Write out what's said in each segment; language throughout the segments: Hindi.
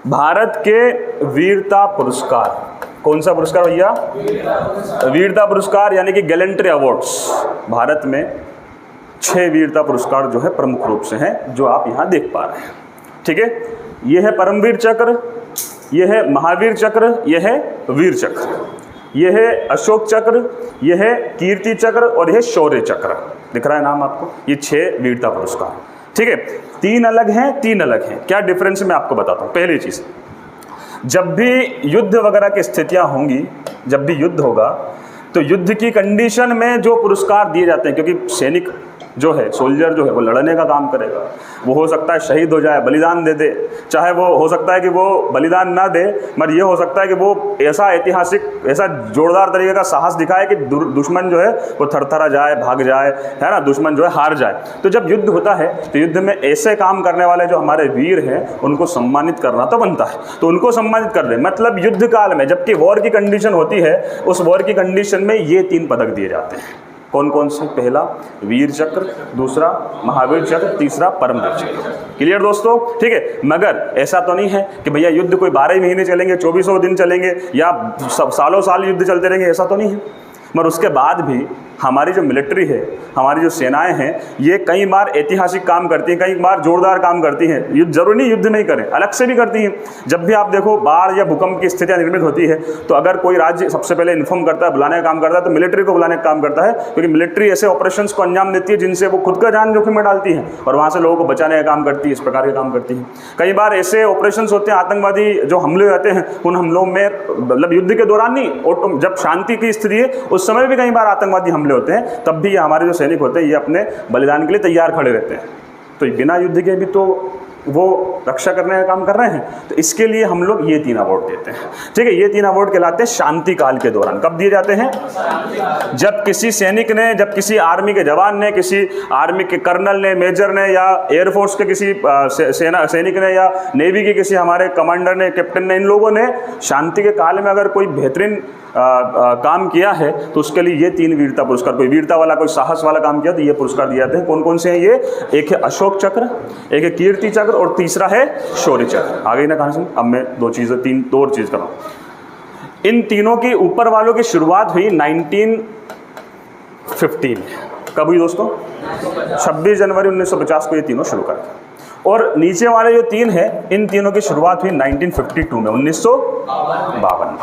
भारत के वीरता पुरस्कार, कौन सा पुरस्कार भैया? वीरता पुरस्कार, यानी कि गैलेंट्री अवार्ड्स। भारत में 6 वीरता पुरस्कार जो है प्रमुख रूप से हैं, जो आप यहाँ देख पा रहे हैं। ठीक है, ये है परमवीर चक्र, ये है महावीर चक्र, ये है वीर चक्र, ये है अशोक चक्र, ये है कीर्ति चक्र और यह शौर्य चक्र। दिख रहा है नाम आपको? ये 6 वीरता पुरस्कार। ठीक है, 3 अलग हैं, 3 अलग हैं। क्या डिफरेंस मैं आपको बताता हूँ। पहली चीज़, जब भी युद्ध वगैरह की स्थितियाँ होंगी, जब भी युद्ध होगा, तो युद्ध की कंडीशन में जो पुरस्कार दिए जाते हैं, क्योंकि सैनिक जो है, सोल्जर जो है, वो लड़ने का काम करेगा। वो हो सकता है शहीद हो जाए, बलिदान दे दे, चाहे वो हो सकता है कि वो बलिदान ना दे, मगर ये हो सकता है कि वो ऐसा ऐतिहासिक, ऐसा जोरदार तरीके का साहस दिखाए कि दुश्मन जो है वो थरथरा जाए, भाग जाए, है ना, दुश्मन जो है हार जाए। तो जब युद्ध होता है तो युद्ध में ऐसे काम करने वाले जो हमारे वीर हैं, उनको सम्मानित करना तो बनता है, तो उनको सम्मानित कर रहे। मतलब युद्ध काल में जबकि वॉर की कंडीशन होती है, उस वॉर की कंडीशन में ये 3 पदक दिए जाते हैं। कौन कौन से? पहला वीर चक्र, दूसरा महावीर चक्र, तीसरा परमवीर चक्र। क्लियर दोस्तों? ठीक है, मगर ऐसा तो नहीं है कि भैया युद्ध कोई 12 महीने चलेंगे, 2400 दिन चलेंगे, या सालों साल युद्ध चलते रहेंगे, ऐसा तो नहीं है। मगर उसके बाद भी हमारी जो मिलिट्री है, हमारी जो सेनाएं हैं, ये कई बार ऐतिहासिक काम करती हैं, कई बार जोरदार काम करती हैं। युद्ध जरूरी नहीं युद्ध में ही करें, अलग से भी करती हैं। जब भी आप देखो बाढ़ या भूकंप की स्थितियां निर्मित होती है, तो अगर कोई राज्य सबसे पहले इन्फॉर्म करता है, बुलाने का काम करता है, तो मिलिट्री को बुलाने का काम करता है, क्योंकि मिलिट्री ऐसे ऑपरेशंस को अंजाम देती है जिनसे वो खुद का जान जोखिम में डालती है और वहाँ से लोगों को बचाने का काम करती है। इस प्रकार के काम करती है। कई बार ऐसे ऑपरेशंस होते हैं, आतंकवादी जो हमले होते हैं, उन हमलों में मतलब युद्ध के दौरान नहीं, और जब शांति की स्थिति है उस समय भी कई बार आतंकवादी हमले होते हैं, तब भी हमारे जो सैनिक होते हैं ये अपने बलिदान के लिए तैयार खड़े रहते हैं। तो बिना युद्ध के भी तो वो रक्षा करने का काम कर रहे हैं, तो इसके लिए हम लोग ये 3 अवार्ड देते हैं। ठीक है, ये 3 अवार्ड कहलाते हैं शांति काल के दौरान। कब दिए जाते हैं? जब किसी सैनिक ने, जब किसी आर्मी के जवान ने, किसी आर्मी के कर्नल ने, मेजर ने, या एयरफोर्स के किसी सैनिक ने, या नेवी के किसी हमारे कमांडर ने, कैप्टन ने, इन लोगों ने शांति के काल में अगर कोई बेहतरीन काम किया है, तो उसके लिए ये 3 वीरता पुरस्कार, कोई वीरता वाला, कोई साहस वाला काम किया, तो ये पुरस्कार दिए जाते हैं। कौन कौन से हैं ये? एक है अशोक चक्र, एक है कीर्ति चक्र और तीसरा है शौर्य चक्र। आ गई ना कहानी से? अब मैं 2 और चीज़ कर रहा हूँ। इन तीनों की ऊपर वालों की शुरुआत हुई 1915। कब हुई दोस्तों? 26 जनवरी 1950 को ये तीनों शुरू कर। और नीचे वाले जो 3 हैं, इन तीनों की शुरुआत हुई 1952 में, 1952 में।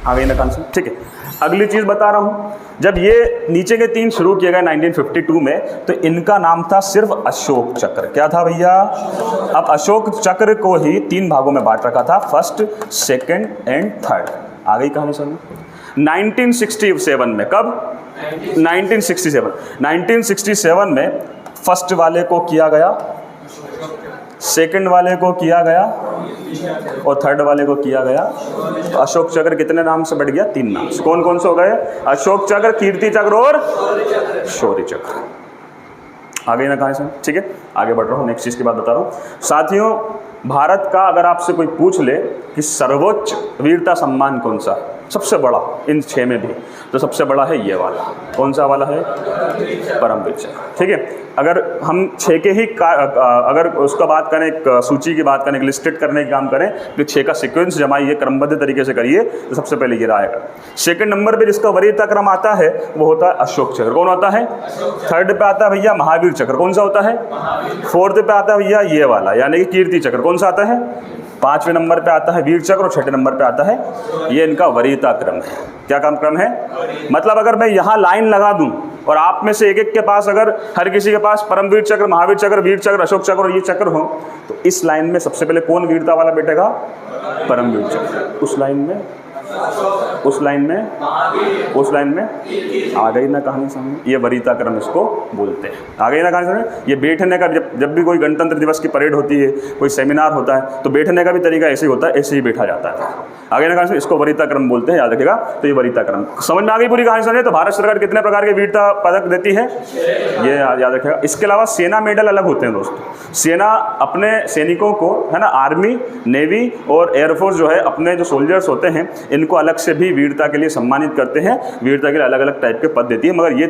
आ गई ना कॉन्सेप्ट? ठीक है, अगली चीज़ बता रहा हूँ। जब ये नीचे के 3 शुरू किए गए 1952 में, तो इनका नाम था सिर्फ अशोक चक्र। क्या था भैया? अब अशोक चक्र को ही 3 भागों में बांट रखा था, फर्स्ट, सेकंड एंड थर्ड। आ गई कहानी समझ? 1967 में, कब? 1967 में फर्स्ट वाले को किया गया, सेकंड वाले को किया गया और थर्ड वाले को किया गया। तो अशोक चक्र कितने नाम से बढ़ गया? 3 नाम से। कौन कौन से हो गए? अशोक चक्र, कीर्ति चक्र और शौर्य चक्र। आ गई ना कहानी से? ठीक है, आगे बढ़ रहा हूँ, नेक्स्ट चीज़ की बात बता रहा हूँ। साथियों, भारत का अगर आपसे कोई पूछ ले कि सर्वोच्च वीरता सम्मान कौन सा है, सबसे बड़ा इन 6 में भी, तो सबसे बड़ा है ये वाला। कौन सा वाला है? परमवीर चक्र। ठीक है, अगर हम 6 के ही अगर उसका बात करें, एक सूची की बात करें, एक लिस्टेड करने का काम करें, तो 6 का सीक्वेंस जमाइए, क्रमबद्ध तरीके से करिए, तो सबसे पहले ये आएगा। सेकंड नंबर पे जिसका वरीयता क्रम आता है वो होता है अशोक चक्र। कौन होता है? थर्ड पे आता है भैया महावीर चक्र। कौन सा होता है? फोर्थ पे आता है भैया ये वाला, यानी कि कीर्ति चक्र। कौन सा आता है? 5वें नंबर पे आता है वीर चक्र और 6ठे नंबर पे आता है, ये इनका वरीयता क्रम है। क्या काम क्रम है? मतलब अगर मैं यहाँ लाइन लगा दूं और आप में से एक के पास, अगर हर किसी के पास परमवीर चक्र, महावीर चक्र, वीर चक्र, अशोक चक्र और ये चक्र हो, तो इस लाइन में सबसे पहले कौन वीरता वाला बैठेगा? परमवीर चक्र। उस लाइन में आ गई ना कहानी सामने? ये वरीयता क्रम इसको बोलते हैं। आ गई ना कहानी सामने? ये बैठने का, जब भी कोई गणतंत्र दिवस की परेड होती है, कोई सेमिनार होता है, तो बैठने का भी तरीका ऐसे ही होता है, ऐसे ही बैठा जाता है। आ गई ना कहानी? इसको वरीयता क्रम बोलते हैं, याद रखिएगा। तो ये वरीयता क्रम समझ में आ गई पूरी कहानी समझे? तो भारत सरकार कितने प्रकार के वीरता पदक देती है, ये याद रखिएगा। इसके अलावा सेना मेडल अलग होते हैं दोस्तों। सेना अपने सैनिकों को, है ना, आर्मी, नेवी और एयरफोर्स जो है, अपने जो सोल्जर्स होते हैं, इनको अलग से भी वीरता के लिए सम्मानित करते हैं। वीरता के लिए अलग अलग टाइप के पद देती है, मगर ये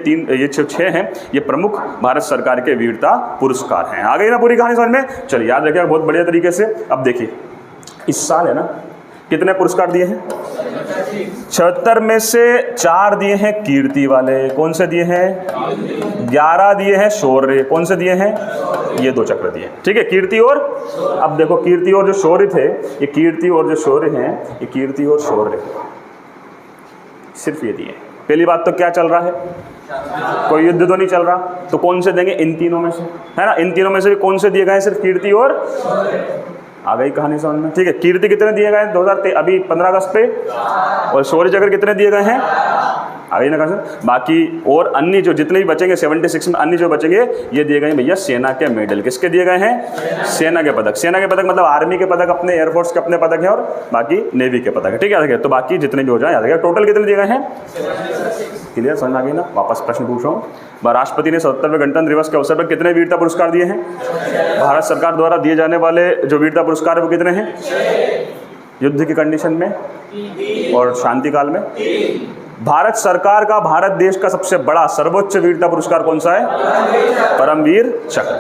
6 हैं, ये प्रमुख भारत सरकार के वीरता पुरस्कार हैं। आ गई ना पूरी कहानी समझ में? चलिए याद रखिएगा बहुत बढ़िया तरीके से। अब देखिए, इस साल है ना। कितने पुरस्कार दिए हैं? 76 में से 4 दिए हैं कीर्ति वाले। कौन से दिए हैं? 11 दिए हैं शौर्य। कौन से दिए हैं? ये 2 चक्र दिए। ठीक है, कीर्ति और, अब देखो कीर्ति और जो शौर्य थे, ये कीर्ति और जो शौर्य हैं, ये कीर्ति और शौर्य सिर्फ ये दिए। पहली बात तो क्या चल रहा है? कोई युद्ध तो नहीं चल रहा, तो कौन से देंगे? इन तीनों में से, है ना। इन तीनों में से भी कौन से दिए गए? सिर्फ कीर्ति और, आ गई कहानी समझ में? ठीक है, कीर्ति कितने दिए गए 2023 अभी 15 अगस्त पे, और शौर्य चक्र कितने दिए गए हैं? आ गई ना कहा। बाकी और अन्य जो जितने भी बचेंगे 76 में अन्य जो बचेंगे, ये दिए गए भैया सेना के मेडल। किसके दिए गए हैं? सेना के पदक। सेना के पदक मतलब आर्मी के पदक, अपने एयरफोर्स के अपने पदक हैं, और बाकी नेवी के पदक है। ठीक है, तो बाकी जितने भी हो जाए याद रखिएगा। टोटल कितने दिए गए हैं? क्लियर, समझ आ गई ना? वापस प्रश्न पूछ रहा हूँ। राष्ट्रपति ने 77वें गणतंत्र दिवस के अवसर पर कितने वीरता पुरस्कार दिए हैं? भारत सरकार द्वारा दिए जाने वाले जो वीरता पुरस्कार है वो कितने हैं? युद्ध की कंडीशन में और शांति काल में। भारत सरकार का, भारत देश का सबसे बड़ा सर्वोच्च वीरता पुरस्कार कौन सा है? परमवीर चक्र।